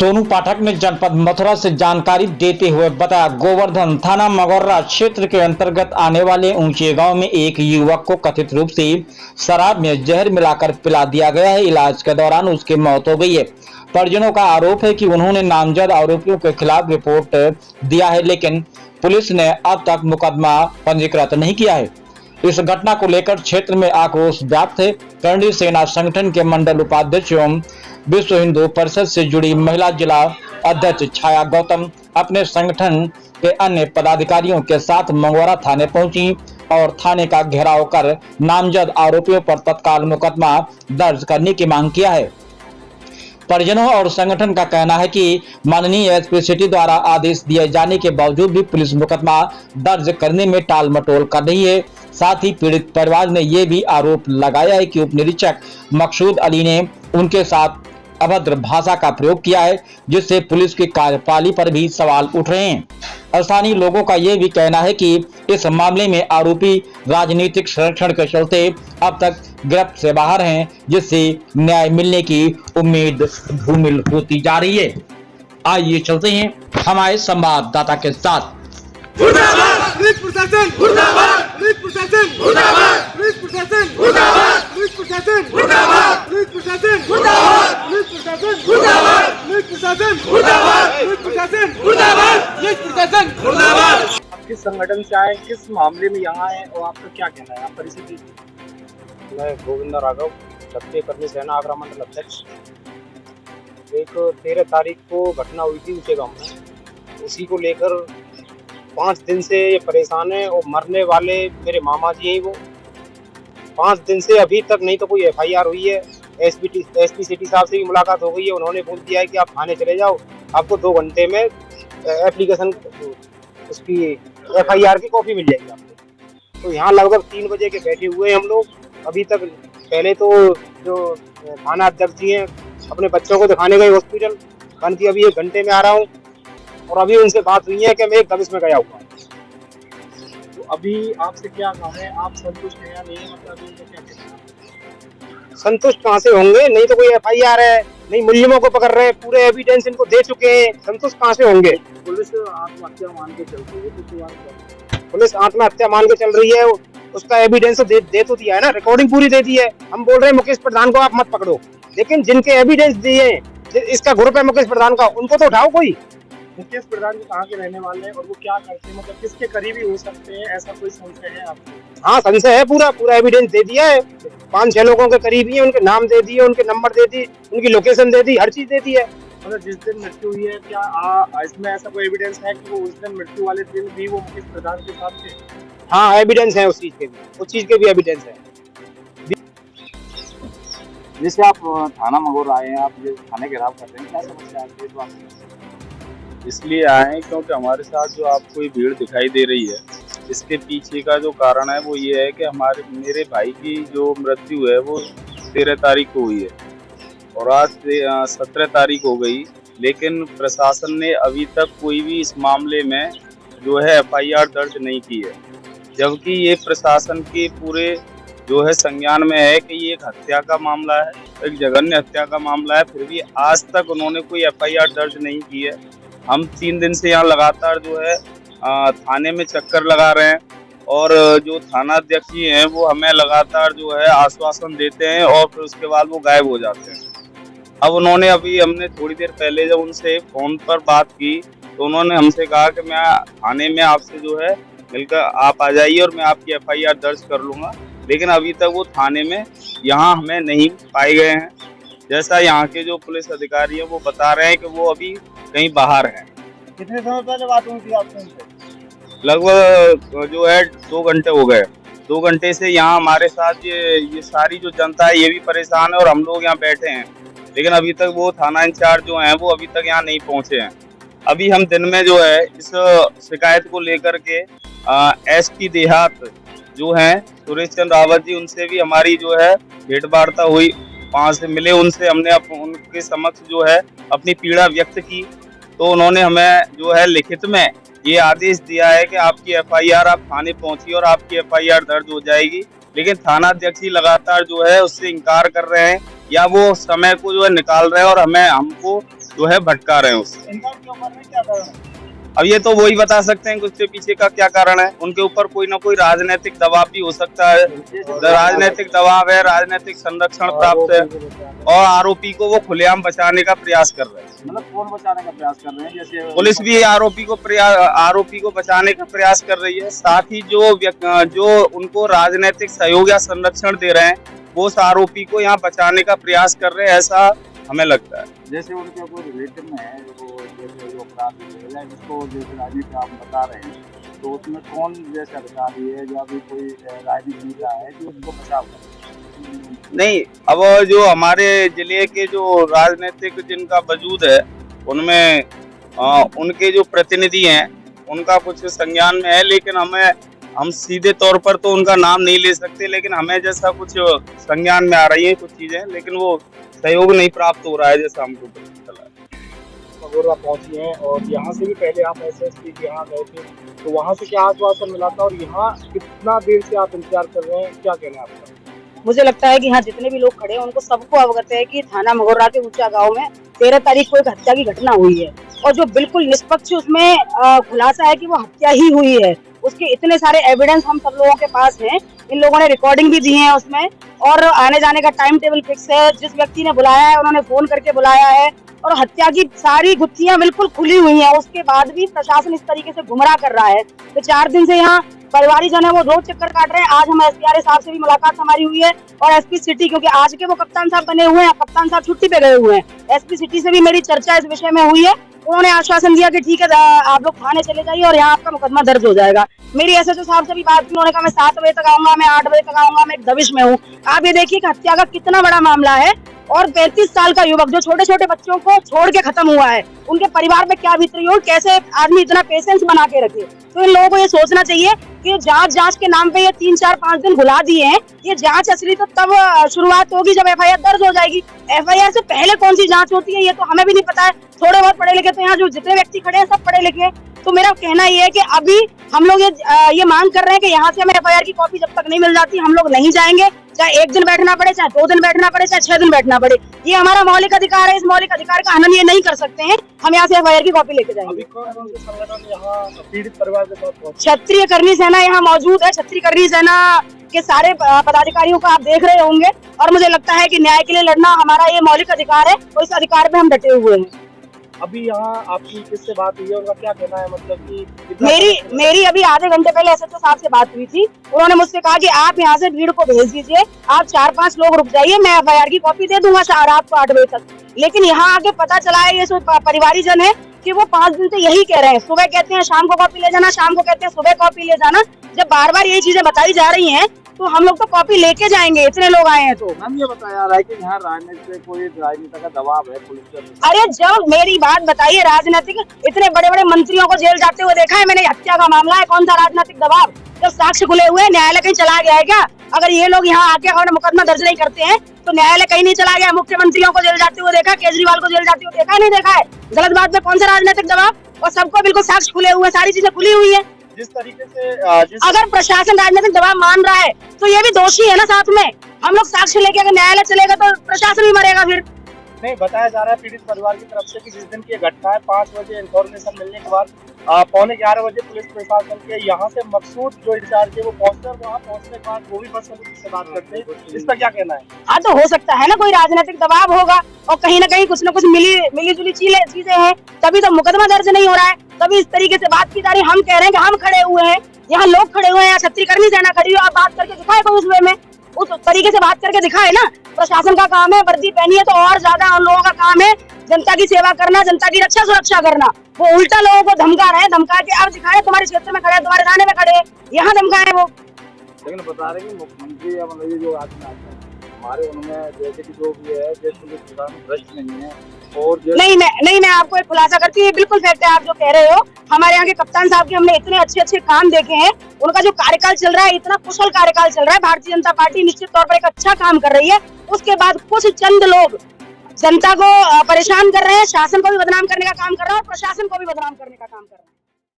सोनू पाठक ने जनपद मथुरा से जानकारी देते हुए बताया, गोवर्धन थाना मगोर्रा क्षेत्र के अंतर्गत आने वाले ऊंचे गांव में एक युवक को कथित रूप से शराब में जहर मिलाकर पिला दिया गया है। इलाज के दौरान उसकी मौत हो गई है। परिजनों का आरोप है कि उन्होंने नामजद आरोपियों के खिलाफ रिपोर्ट दिया है, लेकिन पुलिस ने अब तक मुकदमा पंजीकृत नहीं किया है। इस घटना को लेकर क्षेत्र में आक्रोश व्याप्त है। करणी सेना संगठन के मंडल उपाध्यक्ष एवं विश्व हिंदू परिषद से जुड़ी महिला जिला अध्यक्ष छाया गौतम अपने संगठन के अन्य पदाधिकारियों के साथ मंगोरा थाने पहुंची और थाने का घेराव कर नामजद आरोपियों पर तत्काल मुकदमा दर्ज करने की मांग किया है। परिजनों और संगठन का कहना है कि माननीय एसपी सिटी द्वारा आदेश दिए जाने के बावजूद भी पुलिस मुकदमा दर्ज करने में टाल मटोल कर रही है। साथ ही पीड़ित परिवार ने यह भी आरोप लगाया है कि उप निरीक्षक मकसूद अली ने उनके साथ अभद्र भाषा का प्रयोग किया है, जिससे पुलिस की कार्यप्रणाली पर भी सवाल उठ रहे हैं। स्थानीय लोगों का यह भी कहना है कि इस मामले में आरोपी राजनीतिक संरक्षण के चलते अब तक गिरफ्त से बाहर हैं, जिससे न्याय मिलने की उम्मीद धूमिल होती जा रही है। आइए चलते हैं हमारे संवाददाता के साथ। पुलिस प्रशासन मुर्दाबाद, पुलिस प्रशासन मुर्दाबाद, पुलिस प्रशासन मुर्दाबाद, पुलिस प्रशासन मुर्दाबाद, पुलिस प्रशासन मुर्दाबाद, पुलिस प्रशासन मुर्दाबाद, पुलिस प्रशासन मुर्दाबाद, पुलिस प्रशासन मुर्दाबाद, पुलिस प्रशासन मुर्दाबाद। आप किस संगठन से आए, किस मामले में यहाँ आए और आपका क्या कहना है, आप परिचय दीजिए। मैं गोविंद राघव, क्षत्रिय करनी सेना आगरा मंडल अध्यक्ष। एक 13 तारीख को घटना हुई थी ऊंचे गांव में, उसी को लेकर 5 दिन से ये परेशान है और मरने वाले मेरे मामा जी हैं। वो 5 दिन से अभी तक नहीं तो कोई FIR हुई है। एसपी सिटी साहब से भी मुलाकात हो गई है। उन्होंने बोल दिया है कि आप थाने चले जाओ, आपको 2 घंटे में एप्लीकेशन उसकी FIR की कॉपी मिल जाएगी आपको। तो यहाँ लगभग 3 बजे के बैठे हुए हैं हम लोग। अभी तक पहले तो जो थाना अध्यक्ष जी हैं अपने बच्चों को दिखाने गए हॉस्पिटल, बन की अभी 1 घंटे में आ रहा हूँ और अभी उनसे बात हुई है कि मैं एक दबिश में गया हुआ। तो अभी आपसे क्या कहा है, आप संतुष्ट हैं या नहीं, मतलब इनको क्या कहना है? संतुष्ट कहाँ से होंगे, नहीं तो कोई FIR है, नहीं मुल्जिमों को पकड़ रहे हैं, पूरे एविडेंस इनको दे चुके हैं, संतुष्ट कहाँ से होंगे। पुलिस आत्महत्या मान के चल रही है, पुलिस आत्महत्या मान के चल रही है, उसका एविडेंस दे तो दिया है ना, रिकॉर्डिंग पूरी दे दी है। हम बोल रहे हैं मुकेश प्रधान को आप मत पकड़ो, लेकिन जिनके एविडेंस दिए, इसका ग्रुप है मुकेश प्रधान का, उनको तो उठाओ कोई। मुकेश प्रधान जी कहाँ के रहने वाले हैं और वो क्या करते हैं, मतलब किसके करीबी हो सकते हैं, ऐसा कोई संशय है आपको? हाँ संशय है, पूरा एविडेंस दे दिया है। 5-6 लोगों के करीबी है, उनके नाम दे दिए, उनके नंबर दे दी, उनकी लोकेशन दे दी, हर चीज दे दी है। मतलब जिस दिन मृत्यु हुई है, क्या इसमें ऐसा कोई एविडेंस है कि वो उस दिन मृत्यु वाले दिन भी वो मुकेश प्रधान के साथ थे? हाँ एविडेंस है उस चीज के भी एविडेंस है। जैसे आप थाना मगोर आए हैं, आप जो थाने घेराव कर रहे हैं, क्या समस्या है? इसलिए आए हैं क्योंकि हमारे साथ जो आपको ये भीड़ दिखाई दे रही है, इसके पीछे का जो कारण है वो ये है कि मेरे भाई की जो मृत्यु है वो 13 तारीख को हुई है और आज 17 तारीख हो गई, लेकिन प्रशासन ने अभी तक कोई भी इस मामले में जो है FIR दर्ज नहीं की है, जबकि ये प्रशासन के पूरे जो है संज्ञान में है कि ये एक हत्या का मामला है, एक जघन्य हत्या का मामला है, फिर भी आज तक उन्होंने कोई FIR दर्ज नहीं की है। हम 3 दिन से यहाँ लगातार जो है थाने में चक्कर लगा रहे हैं और जो थाना अध्यक्ष जी हैं वो हमें लगातार जो है आश्वासन देते हैं और फिर उसके बाद वो गायब हो जाते हैं। अब हमने थोड़ी देर पहले जब उनसे फोन पर बात की तो उन्होंने हमसे कहा कि मैं थाने में आपसे जो है मिलकर आप आ जाइए और मैं आपकी FIR दर्ज कर लूँगा, लेकिन अभी तक वो थाने में यहाँ हमें नहीं पाए गए हैं। जैसा यहाँ के जो पुलिस अधिकारी हैं वो बता रहे हैं कि वो अभी कहीं बाहर हैं। कितने समय पहले बात हुई थी आपसे उनसे? लगभग जो है 2 घंटे हो गए। 2 घंटे से यहाँ हमारे साथ ये सारी जो जनता है ये भी परेशान है और हम लोग यहाँ बैठे हैं, लेकिन अभी तक वो थाना इंचार्ज जो हैं वो अभी तक यहाँ नहीं पहुँचे हैं। अभी हम दिन में जो है इस शिकायत को लेकर के SP देहात जो हैं सुरेश चंद्र रावत जी, उनसे भी हमारी जो है भेंट वार्ता हुई, वहाँ से मिले, उनसे हमने उनके समक्ष जो है अपनी पीड़ा व्यक्त की, तो उन्होंने हमें जो है लिखित में ये आदेश दिया है कि आपकी FIR आप थाने पहुंची और आपकी FIR दर्ज हो जाएगी, लेकिन थाना अध्यक्ष ही लगातार जो है उससे इनकार कर रहे हैं या वो समय को जो है निकाल रहे हैं और हमको जो है भटका रहे हैं उससे। इनका क्यों कर रहे हैं, क्या कारण है? अब ये तो वही बता सकते हैं कि उसके पीछे का क्या कारण है। उनके ऊपर कोई ना कोई राजनीतिक दबाव भी हो सकता है, राजनीतिक दबाव है, राजनीतिक संरक्षण प्राप्त है, और आरोपी को वो खुलेआम बचाने का प्रयास कर रहे हैं। मतलब कौन बचाने का प्रयास कर रहे हैं? जैसे पुलिस भी आरोपी को बचाने का प्रयास कर रही है, साथ ही जो उनको राजनीतिक सहयोग या संरक्षण दे रहे हैं वो उस आरोपी को यहाँ बचाने का प्रयास कर रहे हैं, ऐसा हमें लगता है। जैसे उनके कोई रिलेटिव में है जैसे जो अपराधी है जिसको जैसे राजनीति आप बता रहे हैं, तो उसमें कौन जैसे अधिकारी है या भी कोई राजनीति नेता है जो उनको बचाव करे? नहीं, अब जो हमारे जिले के जो राजनीतिक जिनका वजूद है उनमें उनके जो प्रतिनिधि हैं उनका कुछ संज्ञान में है, लेकिन हम सीधे तौर पर तो उनका नाम नहीं ले सकते, लेकिन हमें जैसा कुछ संज्ञान में आ रही है कुछ चीजें, लेकिन वो सहयोग नहीं प्राप्त हो रहा है जैसा हमको पता चला है। मगोरा पहुंची हैं और यहाँ से भी पहले आप एसएसपी के यहाँ गए थे, तो वहाँ से क्या आश्वासन मिला था और यहाँ कितना देर से आप इंतजार कर रहे हैं, क्या कहना है आपका? मुझे लगता है कि यहाँ जितने भी लोग खड़े हैं उनको सबको अवगत है कि थाना मगोरा के ऊंचा गांव में 13 तारीख को एक हत्या की घटना हुई है, और जो बिल्कुल निष्पक्ष उसमें खुलासा है कि वो हत्या ही हुई है। उसके इतने सारे एविडेंस हम सब लोगों के पास हैं, इन लोगों ने रिकॉर्डिंग भी दी है उसमें, और आने जाने का टाइम टेबल फिक्स है। जिस व्यक्ति ने बुलाया है उन्होंने फोन करके बुलाया है, और हत्या की सारी गुत्थियां बिल्कुल खुली हुई हैं। उसके बाद भी प्रशासन इस तरीके से गुमराह कर रहा है। तो 4 दिन से यहाँ परिवारी जन है वो रोज चक्कर काट रहे हैं। आज हम एसपीआरए साहब से भी मुलाकात हमारी हुई है, और एसपी सिटी, क्योंकि आज के वो कप्तान साहब बने हुए हैं, कप्तान साहब छुट्टी पे गए हुए हैं। एसपी सिटी से भी मेरी चर्चा इस विषय में हुई है। उन्होंने आश्वासन दिया कि ठीक है आप लोग थाने चले जाइए और यहाँ आपका मुकदमा दर्ज हो जाएगा। मेरी एसएचओ साहब से भी बात की, उन्होंने कहा मैं 7 बजे तक आऊंगा, मैं 8 बजे तक आऊंगा, मैं एक दबिश में हूँ। आप ये देखिए कि हत्या का कितना बड़ा मामला है, और 35 साल का युवक जो छोटे छोटे बच्चों को छोड़ के खत्म हुआ है, उनके परिवार पे क्या बीत रही हो, कैसे आदमी इतना पेशेंस बना के रखे। तो इन लोगों को ये सोचना चाहिए कि जांच के नाम पे ये 3, 4, 5 दिन भुला दिए हैं। ये जांच असली तो तब शुरुआत होगी जब एफआईआर दर्ज हो जाएगी। एफआईआर से पहले कौन सी जांच होती है ये तो हमें भी नहीं पता है। थोड़े बहुत पढ़े लिखे, तो यहाँ जो जितने व्यक्ति खड़े हैं सब पढ़े लिखे हैं। तो मेरा कहना ये है कि अभी हम लोग ये मांग कर रहे हैं कि यहाँ से हमें एफआईआर की कॉपी जब तक नहीं मिल जाती हम लोग नहीं जाएंगे, चाहे 1 दिन बैठना पड़े, चाहे 2 दिन बैठना पड़े, चाहे 6 दिन बैठना पड़े। ये हमारा मौलिक अधिकार है, इस मौलिक अधिकार का हनन ये नहीं कर सकते हैं। हम यहाँ से एफआईआर की कॉपी लेके जाएंगे। अभी कौन से संगठन यहाँ पीड़ित परिवार के साथ पहुंचे? क्षत्रिय करनी सेना यहाँ मौजूद है। क्षत्रिय करनी सेना के सारे पदाधिकारियों को आप देख रहे होंगे, और मुझे लगता है कि न्याय के लिए लड़ना हमारा ये मौलिक अधिकार है, और इस अधिकार पे हम डटे हुए हैं। अभी यहाँ आपकी किससे बात हुई है, उनका क्या कहना है? मतलब कि मेरी अभी आधे घंटे पहले एसएचओ साहब से बात हुई थी। उन्होंने मुझसे कहा कि आप यहाँ से भीड़ को भेज दीजिए, आप 4-5 लोग रुक जाइए, मैं एफआईआर की कॉपी दे दूंगा रात को 8 बजे तक। लेकिन यहाँ आके पता चला है, ये जो परिवारी जन है कि वो 5 दिन से यही कह रहे हैं। सुबह कहते हैं शाम को कॉपी ले जाना, शाम को कहते हैं सुबह कॉपी ले जाना। जब बार बार यही चीजें बताई जा रही हैं तो हम लोग तो कॉपी लेके जाएंगे, इतने लोग आए हैं तो। मैम ये बताया जा रहा है कि यहाँ राजनीति से कोई राजनीति का दबाव है पुलिस पर। अरे जब मेरी बात बताइए, राजनीतिक इतने बड़े बड़े मंत्रियों को जेल जाते हुए देखा है मैंने। हत्या का मामला है, कौन सा राजनीतिक दबाव? जब साक्ष्य खुले हुए, न्यायालय कहीं चला गया है क्या? अगर ये लोग यहाँ आके और मुकदमा दर्ज नहीं करते हैं तो न्यायालय कहीं नहीं चला गया। मुख्यमंत्रियों को जेल जाते हुए देखा, केजरीवाल को जेल जाते हुए देखा, नहीं देखा है? गलत बात में कौन सा राजनीतिक दबाव? और सबको बिल्कुल साक्ष्य खुले हुए, सारी चीजें खुली हुई है। जिस तरीके से अगर प्रशासन राजनीतिक दबाव मान रहा है तो ये भी दोषी है ना साथ में। हम लोग साक्ष्य लेके अगर न्यायालय चलेगा तो प्रशासन भी मरेगा फिर। नहीं, बताया जा रहा है पीड़ित परिवार की तरफ से कि जिस दिन की घटना है 5 बजे इन्फॉर्मेशन मिलने के बाद 11:15 बजे पुलिस प्रशासन के यहाँ से मकसूद जो इंचार्ज है वो पहुंचकर वहाँ पहुंचने के बाद वो भी बस से बात करते हैं। इस पर क्या कहना है? हाँ, तो हो सकता है ना कोई राजनीतिक दबाव होगा, और कहीं ना कहीं कुछ न कुछ मिली जुली चीजें हैं, तभी तो मुकदमा दर्ज नहीं हो रहा है, तभी इस तरीके से बात की जा रही है। हम कह रहे हैं कि हम खड़े हुए हैं, यहाँ लोग खड़े हुए हैं, यहाँ क्षत्रिय करनी सेना खड़ी हो, आप बात करके दिखाए कोई उस वे में, उस तरीके से बात करके दिखाए ना। प्रशासन का काम है, वर्दी पहनी है तो और ज्यादा उन लोगों का काम है जनता की सेवा करना, जनता की रक्षा सुरक्षा करना। वो उल्टा लोगों को धमका रहे हैं, धमका के अब दिखाए तुम्हारे क्षेत्र में खड़े, तुम्हारे थाने में खड़े, यहाँ धमकाए वो। लेकिन बता रहे कि मुख्यमंत्री या मतलब ये जो आदमी आते हैं हमारे, उनमें जैसे कि जो भी है जैसे पुलिस प्रशासन भ्रष्ट नहीं है। और नहीं, मैं आपको एक खुलासा करती हूँ, बिल्कुल फैक्ट है आप जो कह रहे हो। हमारे यहाँ के कप्तान साहब के हमने इतने अच्छे काम देखे हैं, उनका जो कार्यकाल चल रहा है इतना कुशल कार्यकाल चल रहा है। भारतीय जनता पार्टी निश्चित तौर पर एक अच्छा काम कर रही है। उसके बाद कुछ चंद लोग जनता को परेशान कर रहे हैं, शासन को भी बदनाम करने का काम कर रहे हैं और प्रशासन को भी बदनाम करने का काम कर रहे हैं।